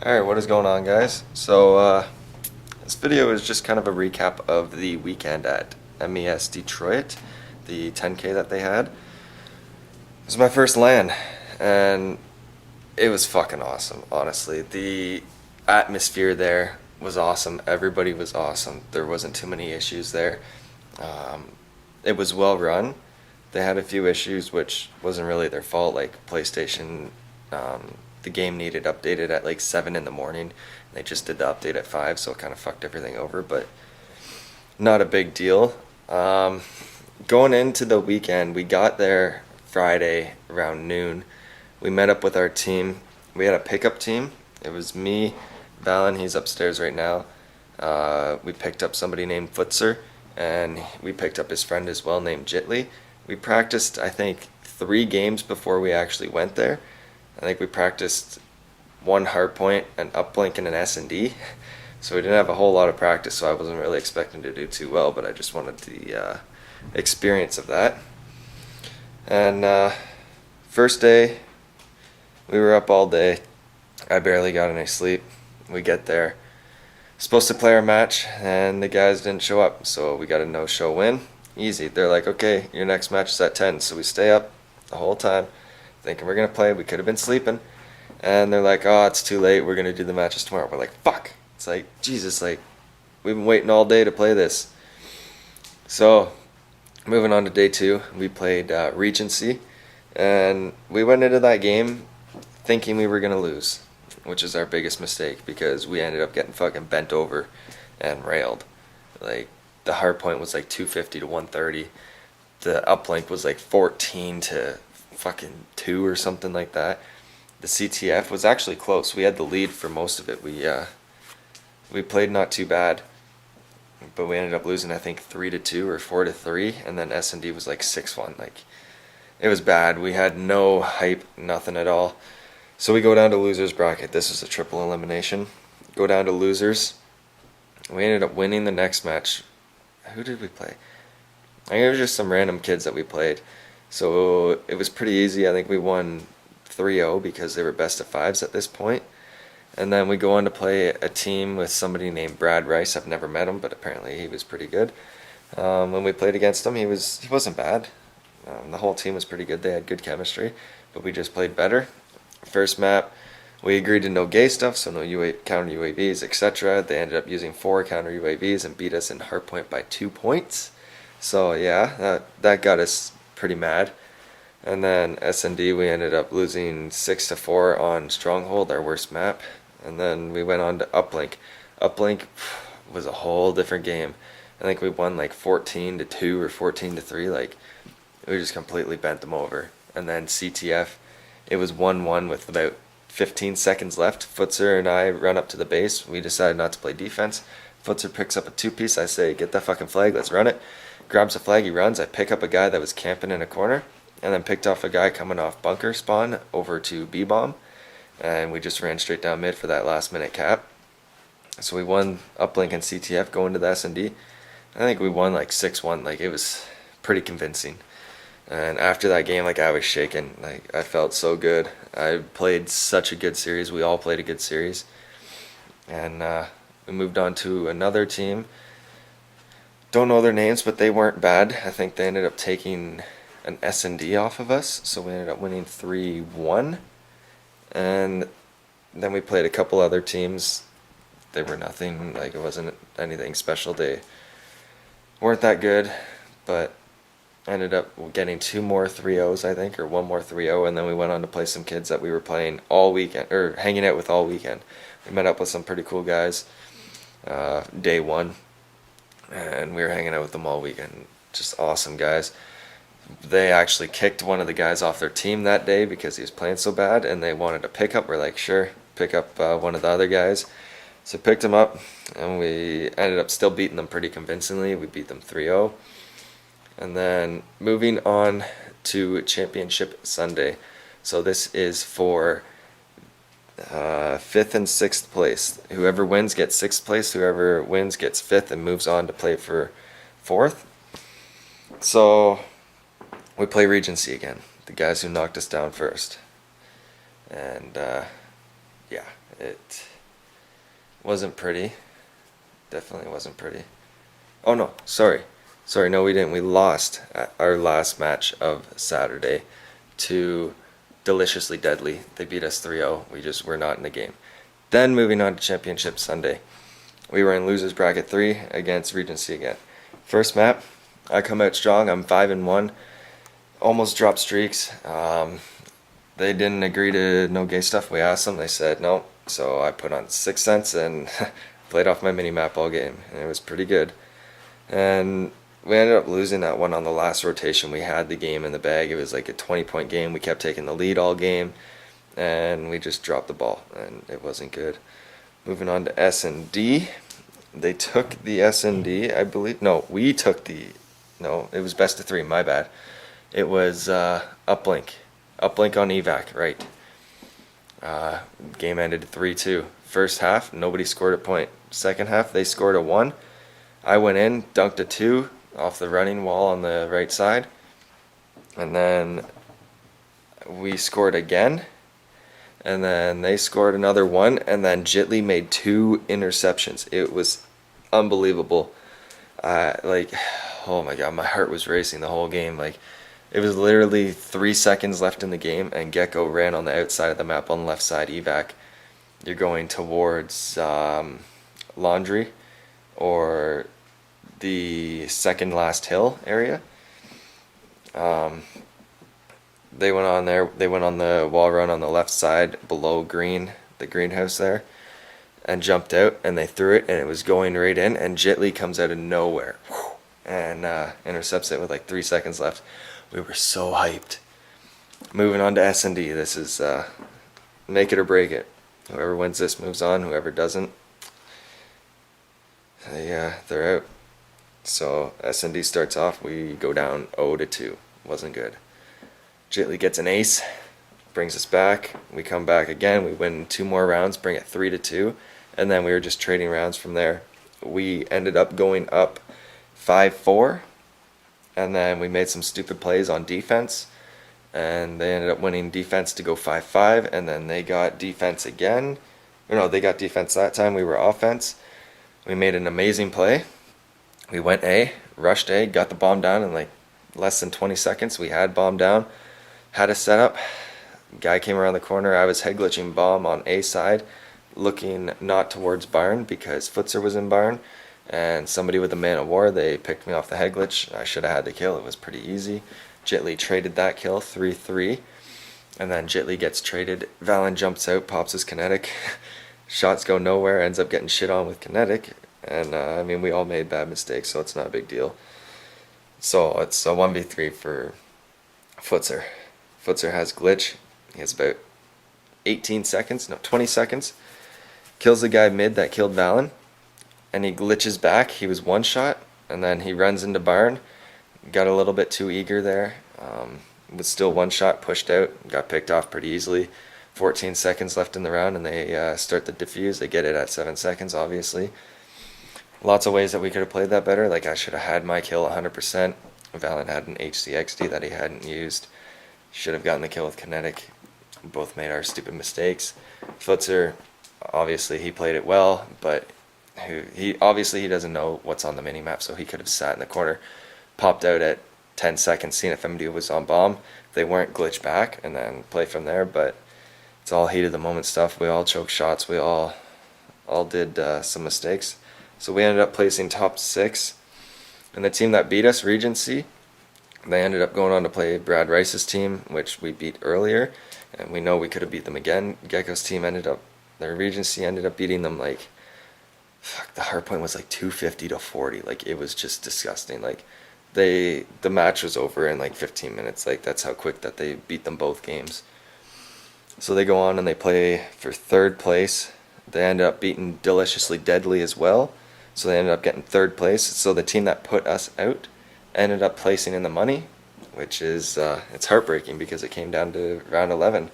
Alright, what is going on, guys? So, this video is just kind of a recap of the weekend at MESDetroit, the 10K that they had. It was my first LAN, and it was fucking awesome, honestly. The atmosphere there was awesome. Everybody was awesome. There wasn't too many issues there. It was well run. They had a few issues, which wasn't really their fault, like PlayStation. The game needed updated at like 7 in the morning. They just did the update at 5, so it kind of fucked everything over, but not a big deal. Going into the weekend, we got there Friday around noon. We met up with our team. We had a pickup team. It was me, Valen, he's upstairs right now. We picked up somebody named Futzer, and we picked up his friend as well named Jitli. We practiced, I think, 3 games before we actually went there. I think we practiced one hardpoint, an uplink, and an S&D. So we didn't have a whole lot of practice, so I wasn't really expecting to do too well, but I just wanted the experience of that. And first day, we were up all day. I barely got any sleep. We get there, supposed to play our match, and the guys didn't show up, so we got a no-show win. Easy. They're like, okay, your next match is at 10, so we stay up the whole time, thinking we're going to play. We could have been sleeping. And they're like, oh, it's too late. We're going to do the matches tomorrow. We're like, fuck. It's like, Jesus, like, we've been waiting all day to play this. So, moving on to day 2, we played Regency. And we went into that game thinking we were going to lose, which is our biggest mistake because we ended up getting fucking bent over and railed. Like, the hard point was like 250 to 130. The uplink was like 14 to fucking 2 or something like that. The CTF was actually close. We had the lead for most of it. We played not too bad, but we ended up losing, I think, 3 to 2 or 4 to 3, and then S&D was like 6-1. Like, it was bad. We had no hype, nothing at all. So we go down to losers bracket. This is a triple elimination. Go down to losers. We ended up winning the next match. Who did we play? I think it was just some random kids that we played. So it was pretty easy. I think we won 3-0 because they were best of 5s at this point. And then we go on to play a team with somebody named Brad Rice. I've never met him, but apparently he was pretty good. When we played against him, he wasn't bad. The whole team was pretty good. They had good chemistry, but we just played better. First map, we agreed to no gay stuff, so no counter UAVs, etc. They ended up using 4 counter UAVs and beat us in hardpoint by 2 points. So yeah, that got us pretty mad. And then S&D, we ended up losing 6 to 4 on Stronghold, our worst map. And then we went on to Uplink. Uplink was a whole different game. I think we won like 14 to 2 or 14 to 3. Like, we just completely bent them over. And then CTF, it was 1-1 with about 15 seconds left. Futzer and I run up to the base. We decided not to play defense. Futzer picks up a 2-piece. I say, get that fucking flag, let's run it. Grabs a flag, he runs. I pick up a guy that was camping in a corner, and then picked off a guy coming off bunker spawn over to B-bomb. And we just ran straight down mid for that last minute cap. So we won Uplink and CTF going to the S&D. I think we won like 6-1. Like, it was pretty convincing. And after that game, like, I was shaking. Like, I felt so good. I played such a good series. We all played a good series. And we moved on to another team. Don't know their names, but they weren't bad. I think they ended up taking an S&D off of us, so we ended up winning 3-1. And then we played a couple other teams. They were nothing. Like, it wasn't anything special. They weren't that good, but ended up getting 2 more 3-0s, I think, or 1 more 3-0, and then we went on to play some kids that we were playing all weekend, or hanging out with all weekend. We met up with some pretty cool guys day 1, and we were hanging out with them all weekend. Just awesome guys. They actually kicked one of the guys off their team that day because he was playing so bad, and they wanted a pickup. We're like, sure, pick up one of the other guys. So picked him up, and we ended up still beating them pretty convincingly. We beat them 3-0. And then moving on to Championship Sunday. So this is for 5th and 6th place. Whoever wins gets 6th place. Whoever wins gets 5th and moves on to play for 4th. So we play Regency again. The guys who knocked us down first. And yeah, it Wasn't pretty. Definitely wasn't pretty. Oh no, sorry. Sorry, no we didn't. We lost at our last match of Saturday to Deliciously Deadly. They beat us 3-0. We just were not in the game. Then moving on to Championship Sunday. We were in losers bracket 3 against Regency again. First map, I come out strong. I'm 5-1. Almost dropped streaks. They didn't agree to no gay stuff. We asked them. They said no. So I put on 6 cents and played off my mini map all game. And it was pretty good. And we ended up losing that one on the last rotation. We had the game in the bag. It was like a 20-point game. We kept taking the lead all game. And we just dropped the ball. And it wasn't good. Moving on to S&D. They took the S&D, I believe. No, we took the... No, it was best of 3. My bad. It was Uplink. Uplink on evac, right. Game ended 3-2. First half, nobody scored a point. Second half, they scored a 1. I went in, dunked a 2 off the running wall on the right side. And then we scored again. And then they scored another 1. And then Jitli made 2 interceptions. It was unbelievable. Oh my god, my heart was racing the whole game. Like, it was literally 3 seconds left in the game, and Gecko ran on the outside of the map on the left side evac. You're going towards Laundry or the second last hill area. They went on there. They went on the wall run on the left side below green, the greenhouse there, and jumped out, and they threw it, and it was going right in, and Jitli comes out of nowhere and intercepts it with like 3 seconds left. We were so hyped. Moving on to S&D. This is make it or break it. Whoever wins this moves on. Whoever doesn't, they're out. So S&D starts off. We go down 0-2. Wasn't good. Jitli gets an ace, brings us back. We come back again. We win 2 more rounds, bring it 3-2, and then we were just trading rounds from there. We ended up going up 5-4. And then we made some stupid plays on defense, and they ended up winning defense to go 5-5, and then they got defense again. No, they got defense that time. We were offense. We made an amazing play. We went A, rushed A, got the bomb down in like less than 20 seconds. We had bomb down, had a setup. Guy came around the corner. I was head glitching bomb on A side, looking not towards barn because Futzer was in barn. And somebody with a man of war, they picked me off the head glitch. I should have had the kill. It was pretty easy. Jitli traded that kill, 3-3. And then Jitli gets traded. Valen jumps out, pops his kinetic. Shots go nowhere, ends up getting shit on with kinetic. And, I mean, we all made bad mistakes, so it's not a big deal. So it's a 1v3 for Futzer. Futzer has glitch. He has about 20 seconds. Kills the guy mid that killed Valen. And he glitches back. He was 1 shot, and then he runs into barn. Got a little bit too eager there. Was still 1 shot, pushed out, got picked off pretty easily. 14 seconds left in the round, and they start the defuse. They get it at 7 seconds, obviously. Lots of ways that we could have played that better. Like, I should have had my kill 100%. Valen had an HCXD that he hadn't used. Should have gotten the kill with kinetic. Both made our stupid mistakes. Futzer, obviously, he played it well, but he doesn't know what's on the mini map, so he could have sat in the corner, popped out at 10 seconds, seen if MD was on bomb. They weren't glitch back, and then play from there. But it's all heat of the moment stuff. We all choked shots. We all did some mistakes. So we ended up placing top 6. And the team that beat us, Regency, they ended up going on to play Brad Rice's team, which we beat earlier, and we know we could have beat them again. Gecko's team their Regency ended up beating them like, the hard point was like 250-40. Like, it was just disgusting. Like, the match was over in like 15 minutes. Like, that's how quick that they beat them both games. So they go on and they play for 3rd place. They ended up beating Deliciously Deadly as well. So they ended up getting 3rd place. So the team that put us out ended up placing in the money, which is it's heartbreaking because it came down to round 11,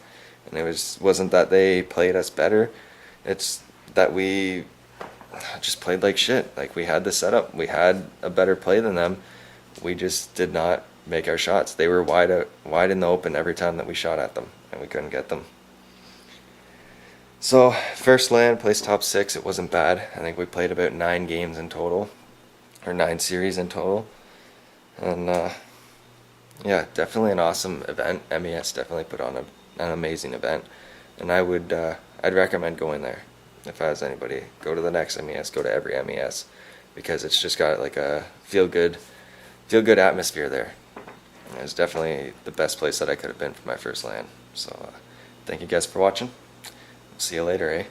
and it wasn't that they played us better. It's that we just played like shit. Like, we had the setup, we had a better play than them. We just did not make our shots. They were wide in the open every time that we shot at them, and we couldn't get them. So first LAN, placed top 6. It wasn't bad. I think we played about 9 games in total, or 9 series in total, and yeah, definitely an awesome event. MES definitely put on an amazing event, and I'd recommend going there. If I was anybody, go to the next MES, go to every MES, because it's just got like a feel good atmosphere there. It's definitely the best place that I could have been for my first LAN. So thank you guys for watching. See you later, eh?